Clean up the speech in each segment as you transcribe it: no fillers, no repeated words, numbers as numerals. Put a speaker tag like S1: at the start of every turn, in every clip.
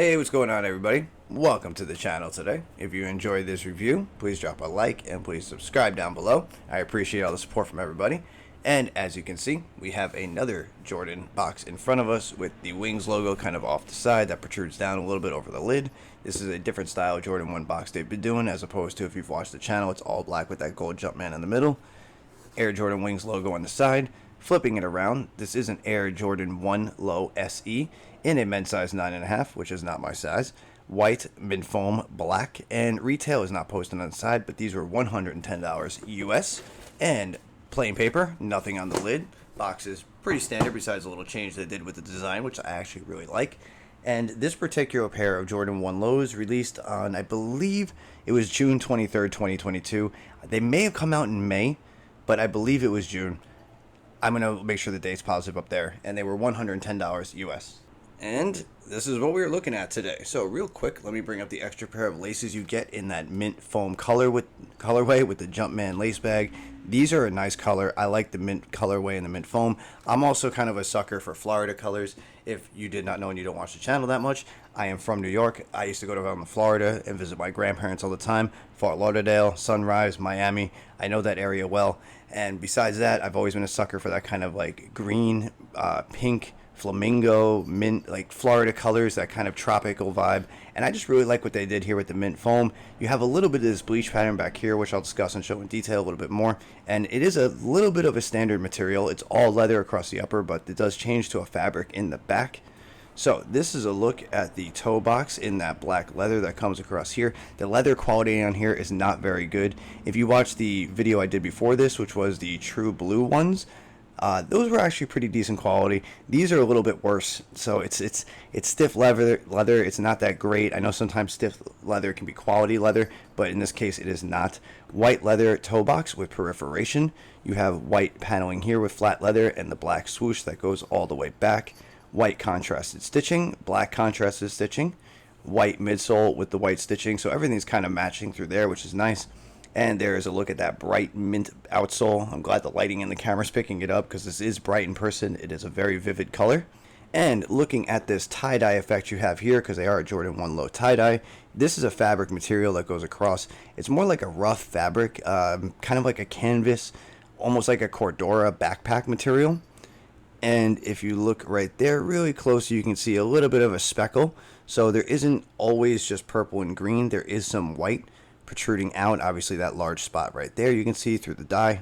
S1: Hey, what's going on, everybody? Welcome to the channel today. If you enjoyed this review, please drop a like and please subscribe down below. I appreciate all the support from everybody. And as you can see, we have another Jordan box in front of us with the Wings logo kind of off the side that protrudes down a little bit over the lid. This is a different style Jordan 1 box they've been doing, as opposed to, if you've watched the channel, it's all black with that gold Jumpman in the middle. Air Jordan Wings logo on the side. Flipping it around, this is an Air Jordan 1 Low SE in a men's size 9.5, which is not my size. White, mid-foam, black, and retail is not posted on the side, but these were $110 US. And plain paper, nothing on the lid. Box is pretty standard, besides a little change they did with the design, which I actually really like. And this particular pair of Jordan 1 Lows released on, I believe, it was June 23rd, 2022. They may have come out in May, but I believe it was June. I'm going to make sure the date's positive up there. And they were $110 US. And this is what we were looking at today. So real quick, let me bring up the extra pair of laces you get in that mint foam colorway with the Jumpman lace bag. These are a nice color. I like the mint colorway and the mint foam. I'm also kind of a sucker for Florida colors. If you did not know and you don't watch the channel that much, I am from New York. I used to go to Florida and visit my grandparents all the time. Fort Lauderdale, Sunrise, Miami. I know that area well. And besides that, I've always been a sucker for that kind of like green, pink, flamingo, mint, like Florida colors, that kind of tropical vibe. And I just really like what they did here with the mint foam. You have a little bit of this bleach pattern back here, which I'll discuss and show in detail a little bit more. And it is a little bit of a standard material. It's all leather across the upper, but it does change to a fabric in the back. So this is a look at the toe box in that black leather that comes across here. The leather quality on here is not very good. If you watch the video I did before this, which was the true blue ones, those were actually pretty decent quality. These are a little bit worse. So it's stiff leather. It's not that great. I know sometimes stiff leather can be quality leather, but in this case it is not. White leather toe box with perforation. You have white paneling here with flat leather and the black swoosh that goes all the way back. White contrasted stitching, black contrasted stitching, white midsole with the white stitching. So everything's kind of matching through there, which is nice. And there is a look at that bright mint outsole. I'm glad the lighting in the camera is picking it up because this is bright in person. It is a very vivid color. And looking at this tie-dye effect you have here, because they are a Jordan 1 Low tie-dye, this is a fabric material that goes across. It's more like a rough fabric, kind of like a canvas, almost like a Cordura backpack material. And if you look right there really close, you can see a little bit of a speckle. So there isn't always just purple and green. There is some white protruding out. Obviously that large spot right there you can see through the dye.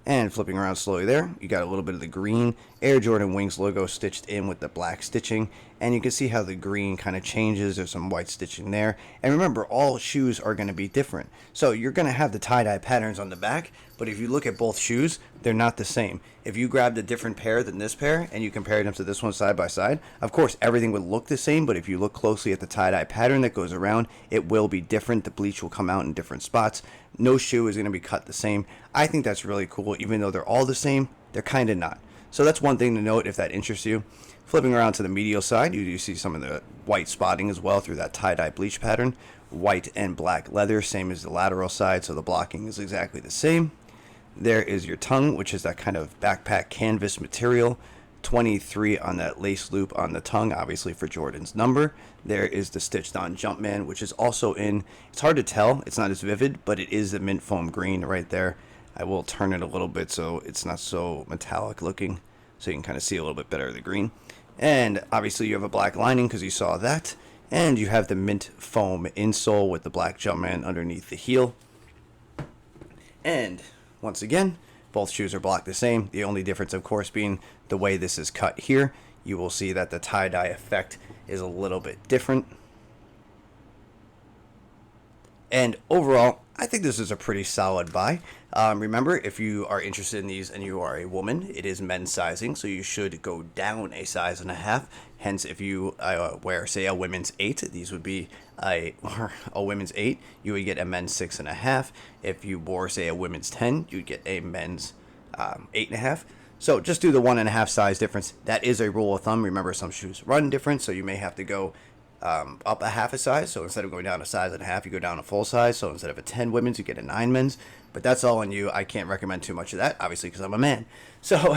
S1: And flipping around slowly there, you got a little bit of the green Air Jordan Wings logo stitched in with the black stitching. And you can see how the green kind of changes. There's some white stitching there. And remember, all shoes are going to be different. So you're going to have the tie-dye patterns on the back, but if you look at both shoes, they're not the same. If you grabbed a different pair than this pair and you compared them to this one side by side, of course everything would look the same, but if you look closely at the tie-dye pattern that goes around, it will be different. The bleach will come out in different spots. No shoe is going to be cut the same. I think that's really cool. Even though they're all the same, they're kind of not. So that's one thing to note if that interests you. Flipping around to the medial side, you do see some of the white spotting as well through that tie-dye bleach pattern. White and black leather, same as the lateral side, so the blocking is exactly the same. There is your tongue, which is that kind of backpack canvas material. 23 on that lace loop on the tongue, obviously for Jordan's number. There is the stitched on Jumpman, which is also in, it's hard to tell, it's not as vivid, but it is the mint foam green right there. I will turn it a little bit so it's not so metallic looking, so you can kind of see a little bit better of the green. And obviously you have a black lining because you saw that. And you have the mint foam insole with the black Jumpman underneath the heel. And once again, both shoes are blocked the same. The only difference, of course, being the way this is cut here. You will see that the tie-dye effect is a little bit different. And overall, I think this is a pretty solid buy. Remember, if you are interested in these and you are a woman, it is men's sizing, so you should go down a size and a half. Hence, if you wear, say, a women's 8, these would be a women's 8. You would get a men's 6.5. If you wore, say, a women's 10, you'd get a men's 8.5. So just do the 1.5 size difference. That is a rule of thumb. Remember, some shoes run different, so you may have to go up a half a size. So instead of going down a size and a half, you go down a full size. So instead of a 10 women's, you get a 9 men's. But that's all on you. I can't recommend too much of that, obviously, because I'm a man. So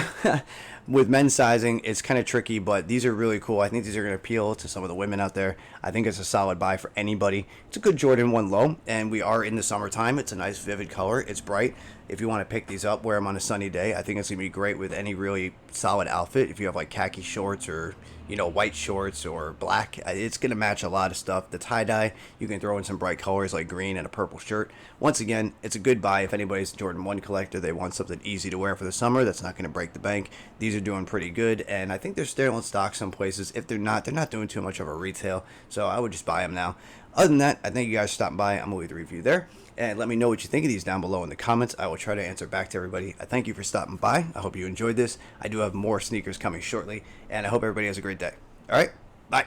S1: with men's sizing, it's kind of tricky, but these are really cool. I think these are going to appeal to some of the women out there. I think it's a solid buy for anybody. It's a good Jordan 1 low, and we are in the summertime. It's a nice vivid color. It's bright. If you want to pick these up, wear them on a sunny day. I think it's going to be great with any really solid outfit. If you have like khaki shorts or, white shorts or black, it's going to match a lot of stuff. The tie-dye, you can throw in some bright colors like green and a purple shirt. Once again, it's a good buy if anybody's a Jordan 1 collector. They want something easy to wear for the summer that's not going to break the bank. These are doing pretty good, and I think they're still in stock some places. If they're not doing too much of a retail, so I would just buy them now. Other than that, I thank you guys for stopping by. I'm going to leave the review there. And let me know what you think of these down below in the comments. I will try to answer back to everybody. I thank you for stopping by. I hope you enjoyed this. I do have more sneakers coming shortly. And I hope everybody has a great day. All right. Bye.